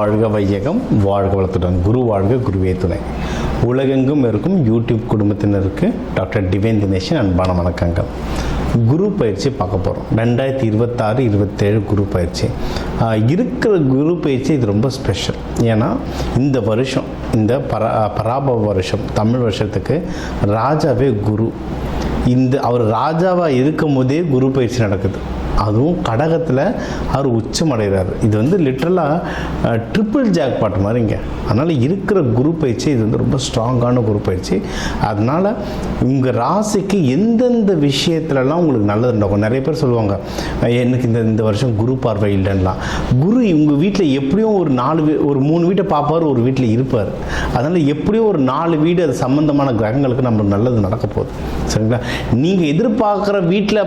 வாழ்க வையகம், வாழ்க வளத்துடன். குரு வாழ்க, குருவே துணை. உலகெங்கும் இருக்கும் யூடியூப் குடும்பத்தினருக்கு டாக்டர் டிவைன் தினேஷன் அன்பான வணக்கங்கள். குரு பயிற்சி பார்க்க போகிறோம். 2026-27 குரு பயிற்சி இருக்கிற குரு பயிற்சி இது ரொம்ப ஸ்பெஷல். ஏன்னா இந்த வருஷம், இந்த பராபவ வருஷம், தமிழ் வருஷத்துக்கு ராஜாவே குரு. அவர் ராஜாவாக இருக்கும் போதே குரு பயிற்சி நடக்குது. அதுவும் கடகத்தில் அவர் உச்சமடைகிறார். இது லிட்ரலாக ட்ரிபிள் ஜாக்பாட் மாதிரிங்க. அதனால் இருக்கிற குரு பயிற்சி இது ரொம்ப ஸ்ட்ராங்கான குரு பயிற்சி. அதனால் உங்கள் ராசிக்கு எந்தெந்த விஷயத்துலலாம் உங்களுக்கு நல்லது நடக்கும். நிறைய பேர் சொல்லுவாங்க, எனக்கு இந்த வருஷம் குரு பார்வை இல்லைன்னா. குரு உங்கள் வீட்டில் எப்படியும் ஒரு 3 வீட்டை பார்ப்பார், ஒரு வீட்டில் இருப்பார். அதனால் எப்படியும் ஒரு 4 வீடு அது சம்மந்தமான கிரகங்களுக்கு நம்மளுக்கு நல்லது நடக்க போகுது. சரிங்களா? நீங்கள் எதிர்பார்க்குற வீட்டில்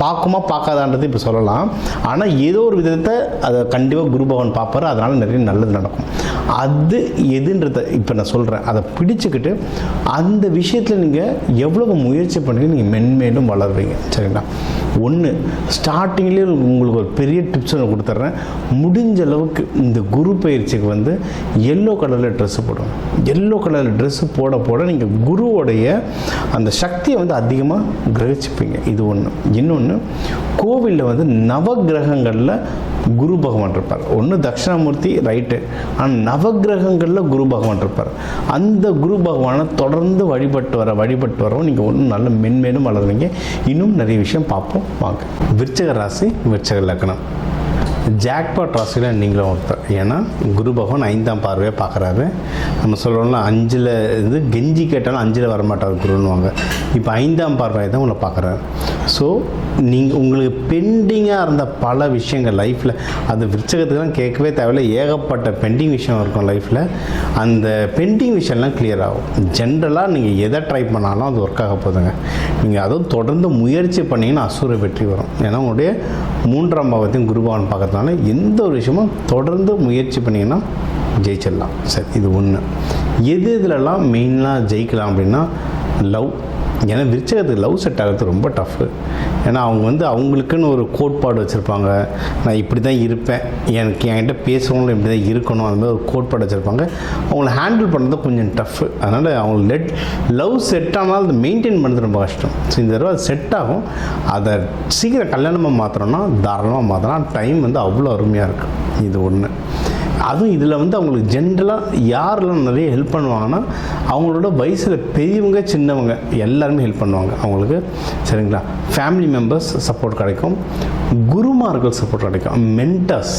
பார்க்குமா பார்க்காதான்றது இப்போ சொல்லலாம். ஆனால் ஏதோ ஒரு விதத்தை அதை கண்டிப்பாக குரு பகவான் பார்ப்பார். அதனால் நிறைய நல்லது நடக்கும். அது எதுன்றதை இப்போ நான் சொல்கிறேன். அதை பிடிச்சிக்கிட்டு அந்த விஷயத்தில் நீங்கள் எவ்வளவு முயற்சி பண்ணி நீங்கள் மென்மேலும் வளருவீங்க. சரிங்களா? ஒன்று, ஸ்டார்டிங்லேயே உங்களுக்கு ஒரு பெரிய டிப்ஸ் ஒன்று கொடுத்துட்றேன். முடிஞ்ச அளவுக்கு இந்த குரு பயிற்சிக்கு எல்லோ கலரில் ட்ரெஸ்ஸு போடுவோம். எல்லோ கலரில் ட்ரெஸ்ஸு போட நீங்கள் குருவோடைய அந்த சக்தியை அதிகமாக கிரகிச்சுப்பீங்க. இது ஒன்று. இன்னொன்று, கோவிலில் நவகிரகங்களில் குரு பகவான் இருப்பார். ஒன்று தட்சிணாமூர்த்தி, ரைட்டு. ஆனால் நவகிரகங்களில் குரு பகவான் இருப்பார். அந்த குரு பகவானை தொடர்ந்து வழிபட்டு வரோம். நீங்கள் ஒன்றும் நல்ல மென்மேலும் வளருவீங்க. இன்னும் நிறைய விஷயம் பார்ப்போம் வாங்க. விருச்சிக ராசி, விருச்சிக லக்னம். ஜாக்பாட் ராசியில் நீங்களும் ஒருத்தர். ஏன்னா குரு பகவான் 5ஆம் பார்வையாக பார்க்குறாரு. நம்ம சொல்கிறோம்ல, 5ல் இது கெஞ்சி கேட்டாலும் 5ல் வரமாட்டார் குருன்னுவாங்க. இப்போ 5ஆம் பார்வையை தான் உங்களை பார்க்குறாரு. ஸோ உங்களுக்கு பெண்டிங்காக இருந்த பல விஷயங்கள் லைஃப்பில், அது விருச்சகத்துக்குலாம் கேட்கவே தேவையில்லை, ஏகப்பட்ட பெண்டிங் விஷயம் இருக்கும் லைஃப்பில். அந்த பெண்டிங் விஷயம்லாம் கிளியர் ஆகும். ஜென்ரலாக நீங்கள் எதை ட்ரை பண்ணாலும் அது ஒர்க் ஆக போதுங்க. நீங்கள் அதுவும் தொடர்ந்து முயற்சி பண்ணிங்கன்னா அசுர வெற்றி வரும். ஏன்னா உங்களுடைய 3ஆம் பாவத்தையும் குரு பகவான் பார்க்கறதுனால எந்த ஒரு விஷயமும் தொடர்ந்து முயற்சி பண்ணிங்கன்னா ஜெயிச்சிடலாம். சரி, இது ஒன்று. இதிலெல்லாம் மெயினாக ஜெயிக்கலாம் அப்படின்னா லவ். ஏன்னா விருச்சகத்துக்கு லவ் செட் ஆகிறது ரொம்ப டஃப்பு. ஏன்னா அவங்க அவங்களுக்குன்னு ஒரு கோட்பாடு வச்சுருப்பாங்க. நான் இப்படி தான் இருப்பேன், என்கிட்ட பேசுகிறவங்களும் இப்படி தான் இருக்கணும், அது மாதிரி ஒரு கோட்பாடு வச்சுருப்பாங்க. அவங்கள ஹேண்டில் பண்ணுறது கொஞ்சம் டஃப்பு. அதனால் அவங்க லவ் செட் ஆனால் அது மெயின்டைன் பண்ணுறது ரொம்ப கஷ்டம். ஸோ இந்த தடவை அது செட் ஆகும். அதை சீக்கிரம் கல்யாணமாக மாற்றுறோன்னா தாராளமாக மாற்றலாம். டைம் அவ்வளோ அருமையாக இருக்குது. இது ஒன்று. அதுவும் இதில் அவங்களுக்கு ஜென்ரலாக யாரெல்லாம் நிறைய ஹெல்ப் பண்ணுவாங்கன்னா, அவங்களோட வயசில் பெரியவங்க சின்னவங்க எல்லாருமே ஹெல்ப் பண்ணுவாங்க அவங்களுக்கு. சரிங்களா? ஃபேமிலி மெம்பர்ஸ் சப்போர்ட் கிடைக்கும், குருமார்கள் சப்போர்ட் கிடைக்கும், மென்டர்ஸ்.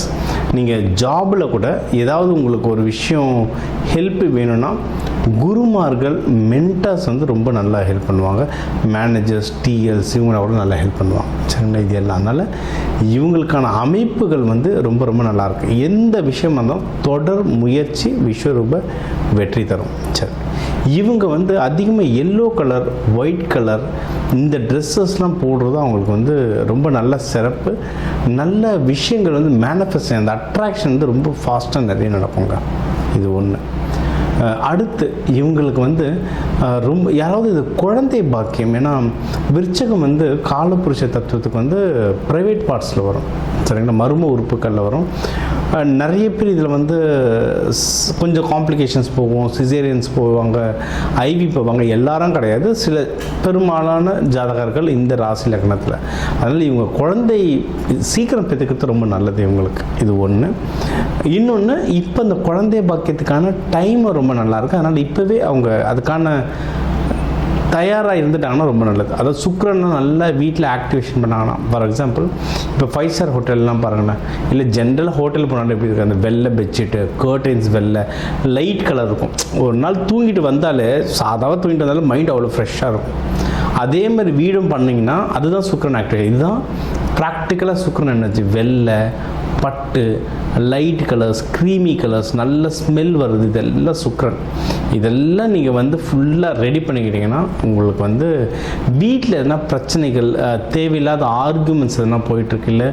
நீங்கள் ஜாபில் கூட ஏதாவது உங்களுக்கு ஒரு விஷயம் ஹெல்ப் வேணும்னா குருமார்கள், மென்டர்ஸ் ரொம்ப நல்லா ஹெல்ப் பண்ணுவாங்க. மேனேஜர்ஸ், டிஎல்ஸ் இவங்கள கூட நல்லா ஹெல்ப் பண்ணுவாங்க. சரிங்களா? இது எல்லாம். அதனால் இவங்களுக்கான அமைப்புகள் ரொம்ப ரொம்ப நல்லாயிருக்கு. எந்த விஷயம் இருந்தாலும் தொடர் முயற்சி விஸ்வரூப வெற்றி தரும். சரி, இவங்க அதிகமாக எல்லோ கலர், ஒயிட் கலர் இந்த ட்ரெஸ்ஸஸ்லாம் போடுறது அவங்களுக்கு ரொம்ப நல்ல சிறப்பு. நல்ல விஷயங்கள் மேனிஃபெஸ்ட், அந்த அட்ராக்ஷன் ரொம்ப ஃபாஸ்ட்டாக நிறைய நடக்குங்க. இது ஒன்று. அடுத்து இவங்களுக்கு ரொம்ப யாராவது இது குழந்தை பாக்கியம். ஏன்னா விருச்சகம் காலபுருஷ தத்துவத்துக்கு ப்ரைவேட் பார்ட்ஸில் வரும். சரிங்களா? மர்ம உறுப்புகளில் வரும். நிறைய பேர் இதில் கொஞ்சம் காம்ப்ளிகேஷன்ஸ் போகும், சிசேரியன்ஸ் போவாங்க, ஐவி போவாங்க. எல்லாரும் கிடையாது, சில பெரும்பாலான ஜாதகர்கள் இந்த ராசி லக்னத்தில். அதனால் இவங்க குழந்தை சீக்கிரம் பெற்றுக்கிறது ரொம்ப நல்லது இவங்களுக்கு. இது ஒன்று. இன்னொன்று, இப்போ இந்த குழந்தை பாக்கியத்துக்கான டைம் ரொம்ப நல்லாயிருக்கு. அதனால் இப்போவே அவங்க அதுக்கான தயாராக இருந்துட்டாங்கன்னா ரொம்ப நல்லது. அதாவது சுக்கிரனை நல்லா வீட்டில் ஆக்டிவேஷன் பண்ணாங்கன்னா, ஃபார் எக்ஸாம்பிள் இப்போ 5 ஸ்டார் ஹோட்டல்லாம் பாருங்களேன், இல்லை ஜென்ரலாக ஹோட்டல் போனாலும் எப்படி இருக்குது, அந்த வெள்ளை பெட்ஷீட்டு, கர்டைன்ஸ் வெள்ளை, லைட் கலர் இருக்கும். ஒரு நாள் தூங்கிட்டு வந்தாலே, சாதாவாக தூங்கிட்டு வந்தாலும் மைண்ட் அவ்வளோ ஃப்ரெஷ்ஷாக இருக்கும். அதே மாதிரி வீடும் பண்ணிங்கன்னா அதுதான் சுக்கிரன் ஆக்டிவேட். இதுதான் ப்ராக்டிக்கலாக சுக்கிரன் எனர்ஜி. வெள்ளை, பட்டு, லைட் கலர்ஸ், க்ரீமி கலர்ஸ், நல்ல ஸ்மெல் வருது, இதெல்லாம் சுக்கிரன். இதெல்லாம் நீங்கள் வந்து ஃபுல்லாக ரெடி பண்ணிக்கிட்டீங்கன்னா உங்களுக்கு வந்து வீட்டில் எதனா பிரச்சனைகள், தேவையில்லாத ஆர்குமெண்ட்ஸ் எதனா போயிட்டுருக்கு, இல்லை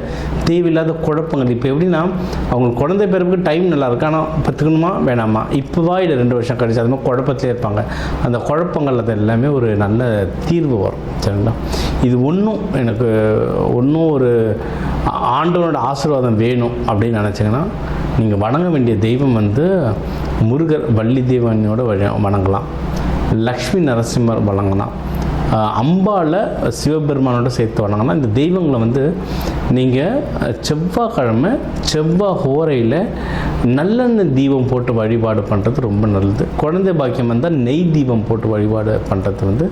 தேவையில்லாத குழப்பங்கள். இப்போ எப்படின்னா அவங்களுக்கு குழந்தை பிறப்புக்கு டைம் நல்லா இருக்கு, ஆனால் பத்துக்கணுமா வேணாமா, இப்போவா இல்லை 2 வருஷம் கழிச்சு, அது மாதிரி குழப்பத்திலே இருப்பாங்க. அந்த குழப்பங்கள் அது எல்லாமே ஒரு நல்ல தீர்வு வரும். சரிங்களா? இது எனக்கு ஒரு ஆண்டவனோட ஆசீர்வாதம் வேணும் அப்படின்னு நினச்சிங்கன்னா நீங்கள் வணங்க வேண்டிய தெய்வம் வந்து முருகர், வள்ளி தேவனியோட வணங்கலாம், லக்ஷ்மி நரசிம்மர் வணங்கலாம், அம்பாவை சிவபெருமானோட சேர்த்து வணங்கலாம். இந்த தெய்வங்களை வந்து நீங்கள் செவ்வாய்க்கிழமை செவ்வாய் ஹோரையில் நல்லெண்ணெய் தீபம் போட்டு வழிபாடு பண்ணுறது ரொம்ப நல்லது. குழந்தை பாக்கியம் வந்தால் நெய் தீபம் போட்டு வழிபாடு பண்ணுறது வந்து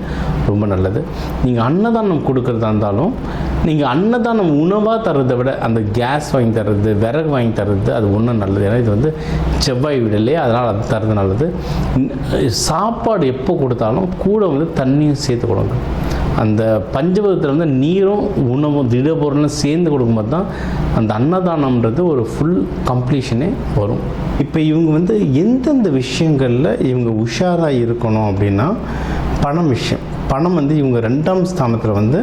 ரொம்ப நல்லது. நீங்கள் அன்னதானம் கொடுக்குறதா இருந்தாலும் நீங்கள் அன்னதானம் உணவாக தர்றதை விட அந்த கேஸ் வாங்கி தர்றது, விறகு வாங்கி தர்றது அது ஒன்றும் நல்லது. ஏன்னா இது வந்து செவ்வாய் வீடு இல்லையா, அதனால் அது தர்றது நல்லது. சாப்பாடு எப்போ கொடுத்தாலும் கூட வந்து தண்ணியும் சேர்த்து கொடுங்க. அந்த பஞ்சபதத்தில் வந்து நீரும் உணவும் திடப்பொருளும் சேர்ந்து கொடுக்கும்போது தான் அந்த அன்னதானம்ன்றது ஒரு ஃபுல் கம்ப்ளீஷனே வரும். இப்போ இவங்க வந்து எந்தெந்த விஷயங்களில் இவங்க உஷாராக இருக்கணும் அப்படின்னா, பணம் விஷயம். பணம் வந்து இவங்க 2ஆம் ஸ்தானத்தில் வந்து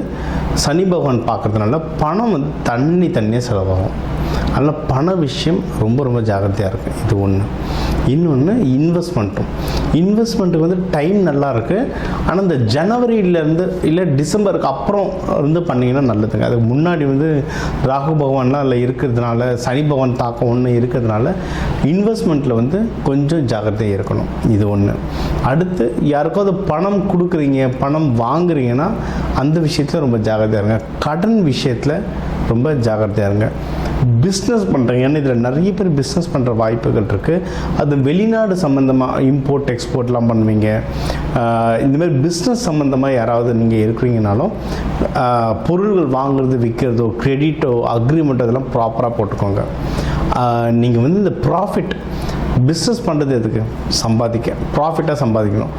சனி பகவான் பார்க்குறதுனால பணம் வந்து தண்ணியாக செலவாகும். அதனால் பண விஷயம் ரொம்ப ஜாகிரதையாக இருக்குது. இது ஒன்று. இன்னொன்று இன்வெஸ்ட்மெண்ட்டுக்கு வந்து டைம் நல்லா இருக்குது. ஆனால் இந்த ஜனவரியிலேருந்து இல்லை டிசம்பருக்கு அப்புறம் வந்து பண்ணிங்கன்னா நல்லதுங்க. அதுக்கு முன்னாடி வந்து ராகு பகவான்லாம் அதில் இருக்கிறதுனால, சனி பகவான் தாக்கம் ஒன்று இருக்கிறதுனால இன்வெஸ்ட்மெண்ட்டில் வந்து கொஞ்சம் ஜாகிரதையாக இருக்கணும். இது ஒன்று. அடுத்து யாருக்காவது பணம் கொடுக்குறீங்க, பணம் வாங்குறீங்கன்னா அந்த விஷயத்தில் ரொம்ப ஜாகிரதையாக இருங்க. கடன் விஷயத்தில் ரொம்ப ஜாகிரதையாக இருங்க. பிஸ்னஸ் பண்ணுறீங்க, ஏன்னா இதில் நிறைய பேர் பிஸ்னஸ் பண்ணுற வாய்ப்புகள் இருக்குது. அது வெளிநாடு சம்மந்தமாக இம்போர்ட் எக்ஸ்போர்ட்லாம் பண்ணுவீங்க. இந்தமாதிரி பிஸ்னஸ் சம்மந்தமாக யாராவது நீங்கள் இருக்கிறீங்கனாலும் பொருள்கள் வாங்குறது, விற்கிறதோ, கிரெடிட்டோ, அக்ரிமெண்ட்டோ இதெல்லாம் ப்ராப்பராக போட்டுக்கோங்க. நீங்கள் வந்து இந்த ப்ராஃபிட் பிஸ்னஸ் பண்ணுறது எதுக்கு? சம்பாதிக்க, ப்ராஃபிட்டாக சம்பாதிக்கணும்.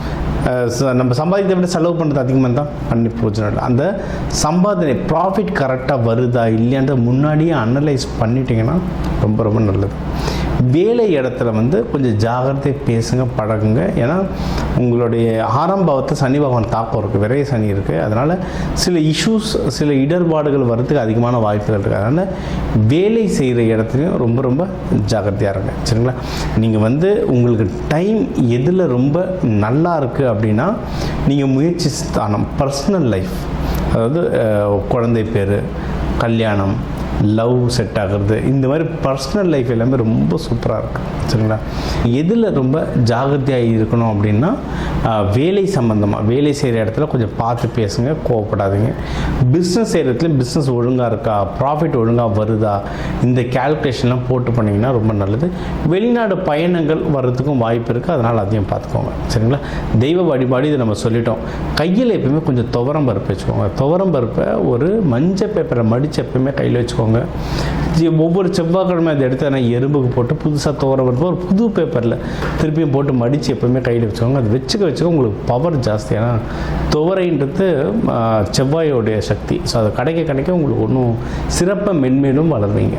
நம்ம சம்பாதிக்கிறத விட செலவு பண்ணுறது அதிகமாக தான் பண்ணி பிரயோஜனம் இல்லை. அந்த சம்பாதனை ப்ராஃபிட் கரெக்டாக வருதா இல்லையான்ற முன்னாடியே அனலைஸ் பண்ணிட்டீங்கன்னா ரொம்ப நல்லது. வேலை இடத்துல வந்து கொஞ்சம் ஜாகிரதை பேசுங்க, பழகுங்க. ஏன்னா உங்களுடைய 6ஆம் பாவத்தை சனி பகவான் தாக்கம் இருக்குது, விரைய சனி இருக்குது. அதனால் சில இஷ்யூஸ், சில இடர்பாடுகள் வர்றதுக்கு அதிகமான வாய்ப்புகள் இருக்குது. அதனால் வேலை செய்கிற இடத்துலையும் ரொம்ப ஜாகிரதையாக இருங்க. சரிங்களா? நீங்கள் வந்து உங்களுக்கு டைம் எதில் ரொம்ப நல்லா இருக்குது அப்படின்னா, நீங்கள் முயற்சி ஸ்தானம், பர்சனல் லைஃப், அதாவது குழந்தை பேர், கல்யாணம், லவ் செட் ஆகிறது, இந்த மாதிரி பர்சனல் லைஃப் எல்லாமே ரொம்ப சூப்பராக இருக்குது. சரிங்களா? எதில் ரொம்ப ஜாகிரதையாக இருக்கணும் அப்படின்னா, வேலை சம்மந்தமாக, வேலை செய்கிற இடத்துல கொஞ்சம் பார்த்து பேசுங்க, கோவப்படாதீங்க. பிஸ்னஸ் செய்கிற இடத்துல பிஸ்னஸ் ஒழுங்காக இருக்கா, ப்ராஃபிட் ஒழுங்காக வருதா, இந்த கேல்குலேஷன்லாம் போட்டு பண்ணிங்கன்னா ரொம்ப நல்லது. வெளிநாடு பயணங்கள் வர்றதுக்கும் வாய்ப்பு இருக்குது, அதனால் அதையும் பார்த்துக்கோங்க. சரிங்களா? தெய்வ வழிபாடு இது நம்ம சொல்லிட்டோம். கையில் எப்பவுமே கொஞ்சம் துவரம் பருப்பு வச்சுக்கோங்க. துவரம் பருப்பை ஒரு மஞ்சள் பேப்பரை மடித்து எப்பவுமே கையில் வச்சுக்கோங்க. ஒவ்வொரு செவ்வாய்க்கிழமை அதை எடுத்து நான் எறும்புக்கு போட்டு புதுசாக துவரம் பருப்பு ஒரு புது பேப்பரில் திருப்பியும் போட்டு மடித்து எப்பவுமே கையில் வச்சுக்கோங்க. அது வச்சுக்க உங்களுக்கு பவர் ஜாஸ்தி. ஏன்னா துவரைன்றது செவ்வாயோடைய சக்தி. ஸோ அதை கிடைக்க உங்களுக்கு இன்னும் சிறப்பாக மென்மேலும் வளர்வீங்க.